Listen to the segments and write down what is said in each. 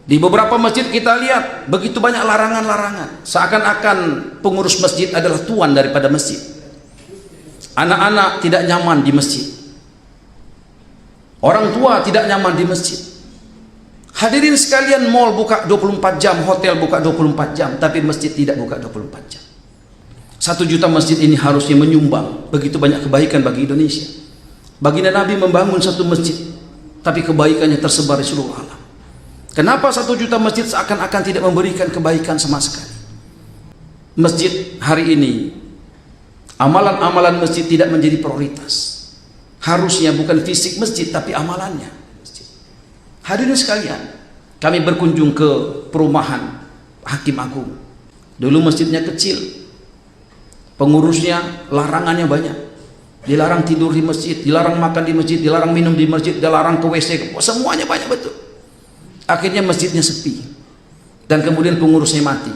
Di beberapa masjid kita lihat begitu banyak larangan-larangan, seakan-akan pengurus masjid adalah tuan daripada masjid. Anak-anak tidak nyaman di masjid, orang tua tidak nyaman di masjid. Hadirin sekalian, mall buka 24 jam, hotel buka 24 jam, tapi masjid tidak buka 24 jam. 1 juta masjid ini harusnya menyumbang begitu banyak kebaikan bagi Indonesia. Baginda Nabi membangun 1 masjid, tapi kebaikannya tersebar di seluruh alam. Kenapa 1 juta masjid seakan-akan tidak memberikan kebaikan sama sekali? Masjid hari ini, amalan-amalan masjid tidak menjadi prioritas. Harusnya bukan fisik masjid, tapi amalannya. Hadirin sekalian, kami berkunjung ke perumahan Hakim Agung. Dulu masjidnya kecil, pengurusnya larangannya banyak. Dilarang tidur di masjid, dilarang makan di masjid, dilarang minum di masjid, dilarang ke WC, semuanya banyak betul. Akhirnya masjidnya sepi, dan kemudian pengurusnya mati.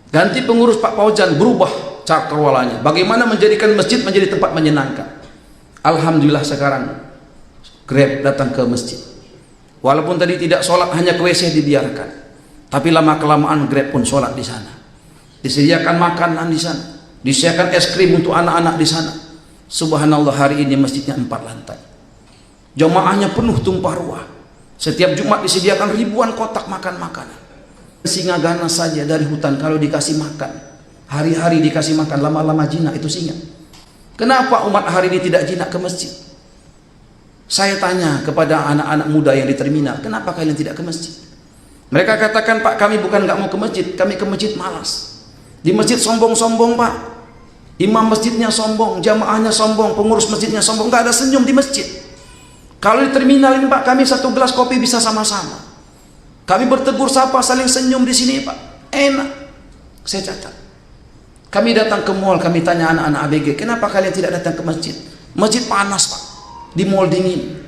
Ganti pengurus Pak Paujan, berubah cakrawalanya, bagaimana menjadikan masjid menjadi tempat menyenangkan. Alhamdulillah sekarang Grab datang ke masjid. Walaupun tadi tidak sholat, hanya ke WC dibiarkan, tapi lama-kelamaan Grab pun sholat di sana. Disediakan makanan di sana, disediakan es krim untuk anak-anak di sana. Subhanallah, hari ini masjidnya 4 lantai. Jamaahnya penuh tumpah ruah. Setiap Jumat disediakan ribuan kotak makan makanan. Singa ganas saja dari hutan kalau dikasih makan, hari-hari dikasih makan, lama-lama jinak itu singa. Kenapa umat hari ini tidak jinak ke masjid? Saya tanya kepada anak-anak muda yang di terminal, kenapa kalian tidak ke masjid? Mereka katakan, Pak, kami bukan nggak mau ke masjid, kami ke masjid malas. Di masjid sombong-sombong, Pak. Imam masjidnya sombong, jamaahnya sombong, pengurus masjidnya sombong, nggak ada senyum di masjid. Kalau di terminal ini, Pak, kami 1 gelas kopi bisa sama-sama. Kami bertegur sapa, saling senyum di sini, Pak. Enak. Saya catat. Kami datang ke mall, kami tanya anak-anak ABG, kenapa kalian tidak datang ke masjid? Masjid panas, Pak. Di mall dingin.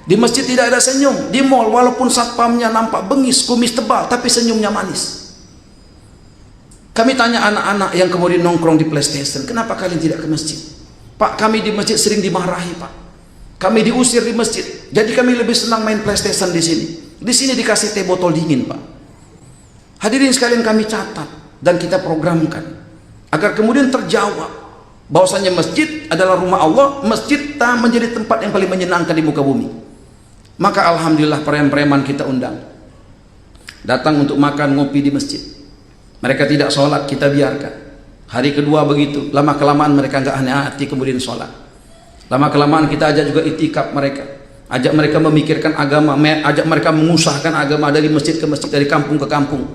Di masjid tidak ada senyum. Di mall walaupun satpamnya nampak bengis, kumis tebal, tapi senyumnya manis. Kami tanya anak-anak yang kemudian nongkrong di PlayStation, kenapa kalian tidak ke masjid? Pak, kami di masjid sering dimarahi, Pak. Kami diusir di masjid, jadi kami lebih senang main PlayStation di sini. Di sini dikasih teh botol dingin, Pak. Hadirin sekalian, kami catat dan kita programkan agar kemudian terjawab bahwasanya masjid adalah rumah Allah, masjid tak menjadi tempat yang paling menyenangkan di muka bumi. Maka alhamdulillah preman-preman kita undang datang untuk makan ngopi di masjid. Mereka tidak sholat, kita biarkan. Hari kedua begitu, lama kelamaan mereka nggak hati kemudian sholat. Lama kelamaan kita ajak juga itikaf mereka, ajak mereka memikirkan agama, ajak mereka mengusahakan agama dari masjid ke masjid, dari kampung ke kampung.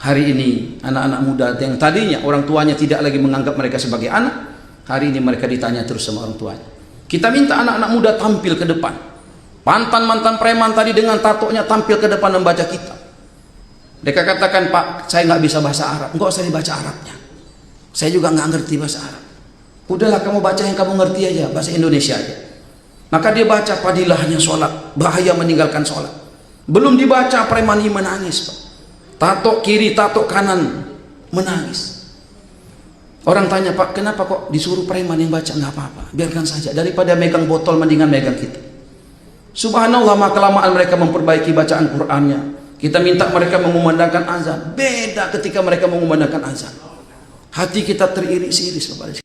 Hari ini anak-anak muda yang tadinya orang tuanya tidak lagi menganggap mereka sebagai anak, hari ini mereka ditanya terus sama orang tuanya. Kita minta anak-anak muda tampil ke depan. Mantan-mantan preman tadi dengan tatonya tampil ke depan membaca kitab. Mereka katakan, Pak, saya nggak bisa bahasa Arab. Enggak usah dibaca Arabnya, saya juga nggak ngerti bahasa Arab. Udahlah, kamu baca yang kamu ngerti aja, bahasa Indonesia aja. Maka dia baca padilahnya sholat, bahaya meninggalkan sholat. Belum dibaca preman ini menangis, Pak. Tato kiri, tato kanan, menangis. Orang tanya, Pak, kenapa kok disuruh preman yang baca? Nggak apa-apa, biarkan saja. Daripada megang botol, mendingan megang kita. Subhanallah, maka kelamaan mereka memperbaiki bacaan Qur'annya. Kita minta mereka mengumandangkan azan. Beda ketika mereka mengumandangkan azan. Hati kita teriris-iris, Bapak.